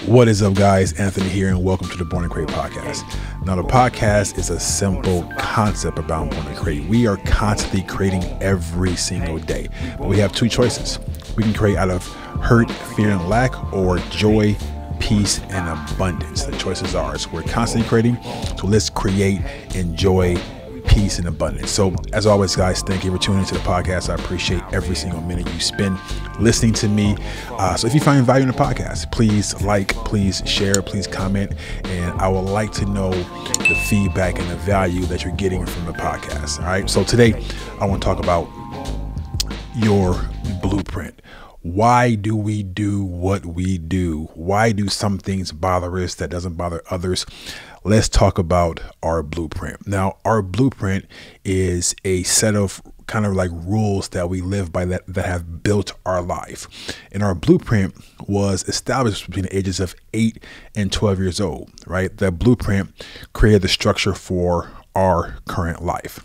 What is up, guys? Anthony here, and welcome to the Born and Create podcast. Now, the podcast is a simple concept about Born and Create. We are constantly creating every single day, but we have two choices. We can create out of hurt, fear, and lack, or joy, peace, and abundance. The choice is ours. We're constantly creating, so let's create, enjoy, peace, and abundance. So as always, guys, thank you for tuning into the podcast. I appreciate every single minute you spend listening to me. So if you find value in the podcast, please like, please share, please comment, and I would like to know the feedback and the value that you're getting from the podcast. All right. So today I want to talk about your blueprint. Why do we do what we do? Why do some things bother us that doesn't bother others? Let's talk about our blueprint. Now, our blueprint is a set of kind of like rules that we live by that have built our life. And our blueprint was established between the ages of 8 and 12 years old, right? That blueprint created the structure for our current life.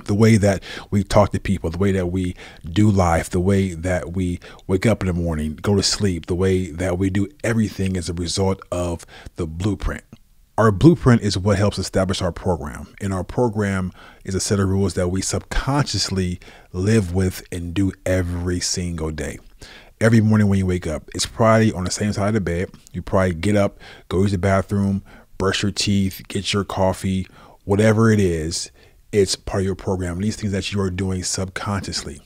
The way that we talk to people, the way that we do life, the way that we wake up in the morning, go to sleep, the way that we do everything is a result of the blueprint. Our blueprint is what helps establish our program. And our program is a set of rules that we subconsciously live with and do every single day. Every morning when you wake up, it's probably on the same side of the bed. You probably get up, go use the bathroom, brush your teeth, get your coffee, whatever it is. It's part of your program. These things that you are doing subconsciously.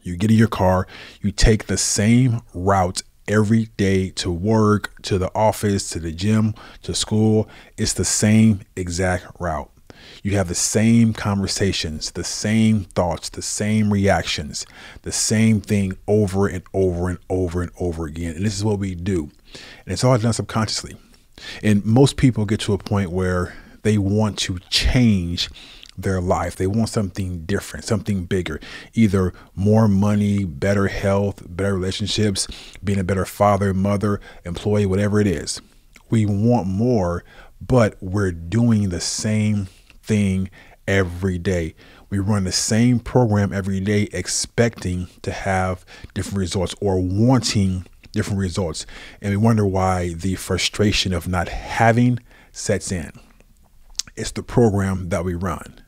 You get in your car, you take the same route every day to work, to the office, to the gym, to school. It's the same exact route. You have the same conversations, the same thoughts, the same reactions, the same thing over and over and over and over again. And this is what we do. And it's all done subconsciously. And most people get to a point where they want to change their life. They want something different, something bigger, either more money, better health, better relationships, being a better father, mother, employee, whatever it is. We want more, but we're doing the same thing every day. We run the same program every day, expecting to have different results or wanting different results. And we wonder why the frustration of not having sets in. It's the program that we run.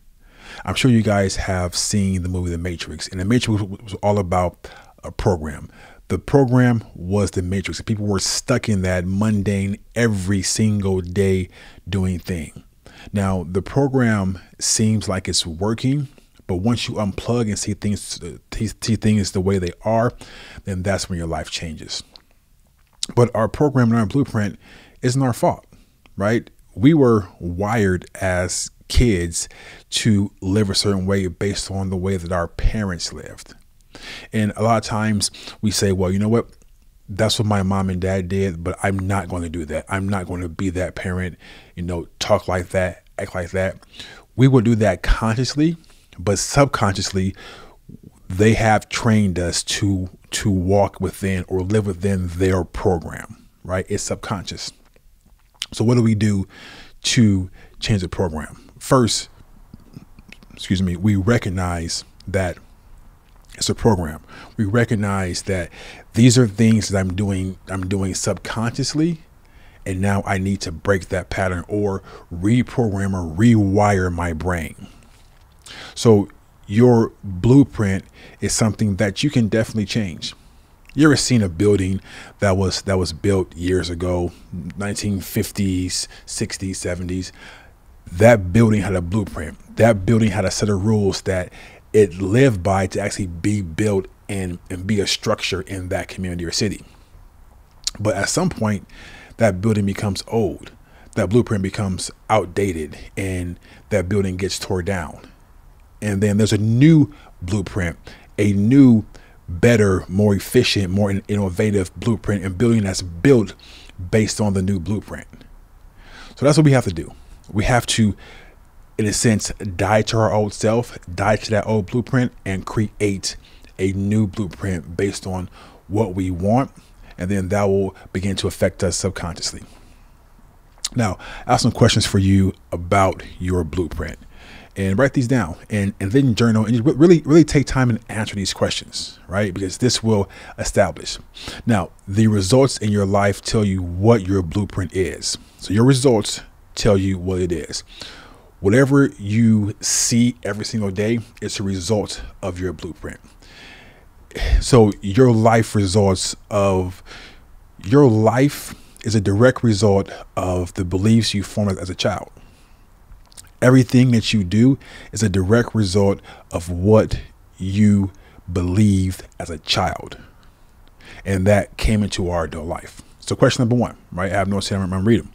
I'm sure you guys have seen the movie The Matrix, and The Matrix was all about a program. The program was the Matrix. People were stuck in that mundane, every single day doing thing. Now, the program seems like it's working, but once you unplug and see things the way they are, then that's when your life changes. But our program and our blueprint isn't our fault, right? We were wired as kids to live a certain way based on the way that our parents lived. And a lot of times we say, well, you know what? That's what my mom and dad did, but I'm not going to do that. I'm not going to be that parent, talk like that, act like that. We will do that consciously, but subconsciously, they have trained us to walk within or live within their program, right? It's subconscious. So what do we do to change the program? First, we recognize that it's a program. We recognize that these are things that I'm doing subconsciously, and now I need to break that pattern or reprogram or rewire my brain. So your blueprint is something that you can definitely change. You ever seen a building that was built years ago, 1950s, 60s, 70s? That building had a blueprint. That building had a set of rules that it lived by to actually be built and be a structure in that community or city. But at some point, that building becomes old. That blueprint becomes outdated, and that building gets torn down. And then there's a new blueprint, a new, better, more efficient, more innovative blueprint and building that's built based on the new blueprint. So that's what we have to do. We have to, in a sense, die to our old self, die to that old blueprint, and create a new blueprint based on what we want. And then that will begin to affect us subconsciously. Now, I have some questions for you about your blueprint. and write these down, and then journal, and really take time and answer these questions, right? Because this will establish. Now, the results in your life tell you what your blueprint is. So your results tell you what it is. Whatever you see every single day, it's a result of your blueprint. So your life results of your life is a direct result of the beliefs you formed as a child. Everything that you do is a direct result of what you believed as a child. And that came into our adult life. So question number one, right? I have no say, I'm reading.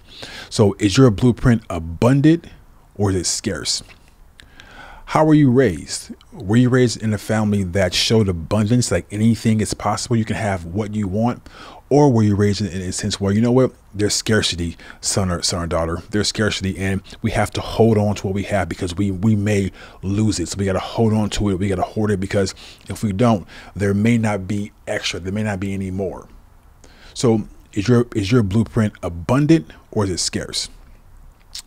So is your blueprint abundant or is it scarce? How were you raised? Were you raised in a family that showed abundance, like anything is possible, you can have what you want? Or were you raised in a sense where, you know what, there's scarcity, son or daughter, there's scarcity, and we have to hold on to what we have because we may lose it. So we got to hold on to it. We got to hoard it, because if we don't, there may not be extra. There may not be any more. So is your blueprint abundant or is it scarce?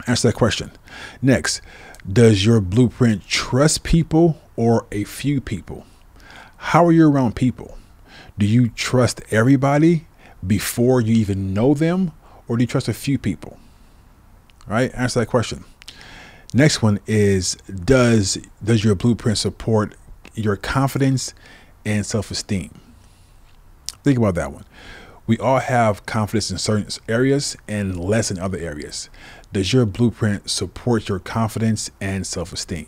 Answer that question. Next, does your blueprint trust people or a few people? How are you around people? Do you trust everybody before you even know them, or do you trust a few people? All right, answer that question. Next one is, does your blueprint support your confidence and self-esteem? Think about that one. We all have confidence in certain areas and less in other areas. Does your blueprint support your confidence and self-esteem?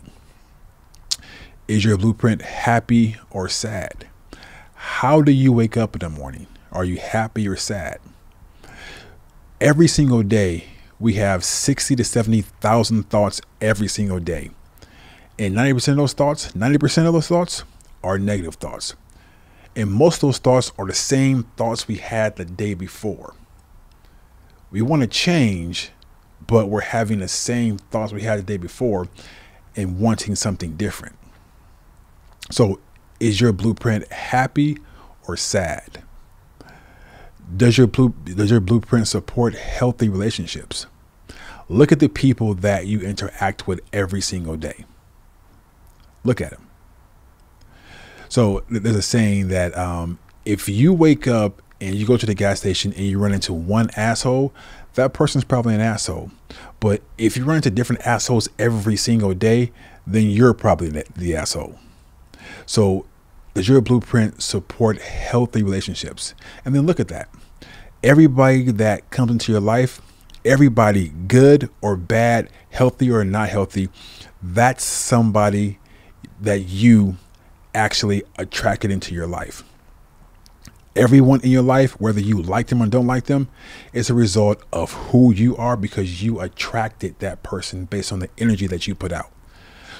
Is your blueprint happy or sad? How do you wake up in the morning? Are you happy or sad? Every single day, we have 60 to 70,000 thoughts every single day. And 90% of those thoughts are negative thoughts. And most of those thoughts are the same thoughts we had the day before. We want to change, but we're having the same thoughts we had the day before and wanting something different. So is your blueprint happy or sad? Does your blueprint support healthy relationships? Look at the people that you interact with every single day. Look at them. So there's a saying that if you wake up and you go to the gas station and you run into one asshole, that person's probably an asshole. But if you run into different assholes every single day, then you're probably the asshole. So does your blueprint support healthy relationships? And then look at that. Everybody that comes into your life, everybody good or bad, healthy or not healthy, that's somebody that you actually attracted into your life. Everyone in your life, whether you like them or don't like them, is a result of who you are, because you attracted that person based on the energy that you put out.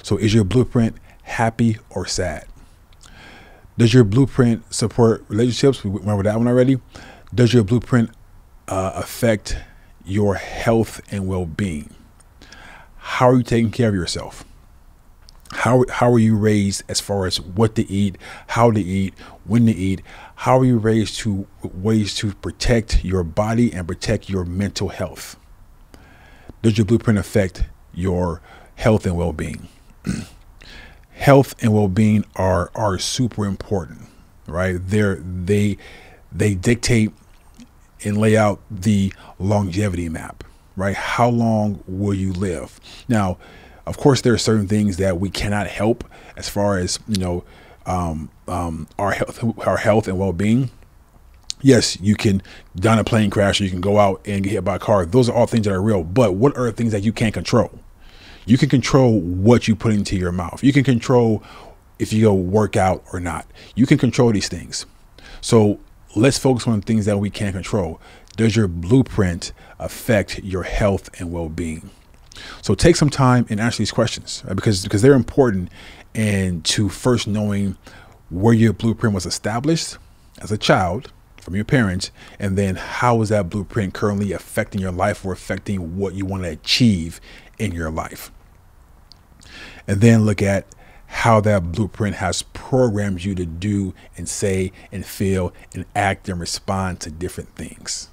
So is your blueprint happy or sad? Does your blueprint support relationships? We went over that one already. Does your blueprint affect your health and well-being? How are you taking care of yourself? How are you raised as far as what to eat, how to eat, when to eat? How are you raised to ways to protect your body and protect your mental health? Does your blueprint affect your health and well-being? Health and well-being are super important, right? They dictate and lay out the longevity map, right? How long will you live? Now, of course, there are certain things that we cannot help as far as, our health and well-being. Yes, you can die in a plane crash, or you can go out and get hit by a car. Those are all things that are real. But what are things that you can't control? You can control what you put into your mouth. You can control if you go work out or not. You can control these things. So let's focus on things that we can't control. Does your blueprint affect your health and well-being? So take some time and answer these questions, right? because they're important, and to first knowing where your blueprint was established as a child from your parents, and then how is that blueprint currently affecting your life or affecting what you want to achieve in your life. And then look at how that blueprint has programmed you to do and say and feel and act and respond to different things.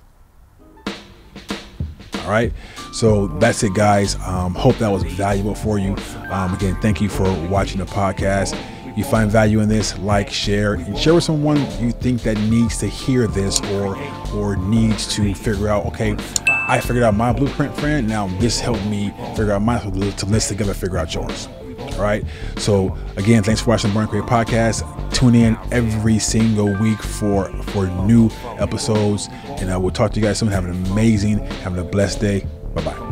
All right. So that's it, guys. Hope that was valuable for you. Again, thank you for watching the podcast. You find value in this, like, share, and share with someone you think that needs to hear this or needs to figure out, okay, I figured out my blueprint, friend. Now this helped me figure out mine, to let's together figure out yours. All right. So again, thanks for watching the Born to Create podcast. Tune in every single week for new episodes, and I will talk to you guys soon. Having a blessed day. Bye-bye.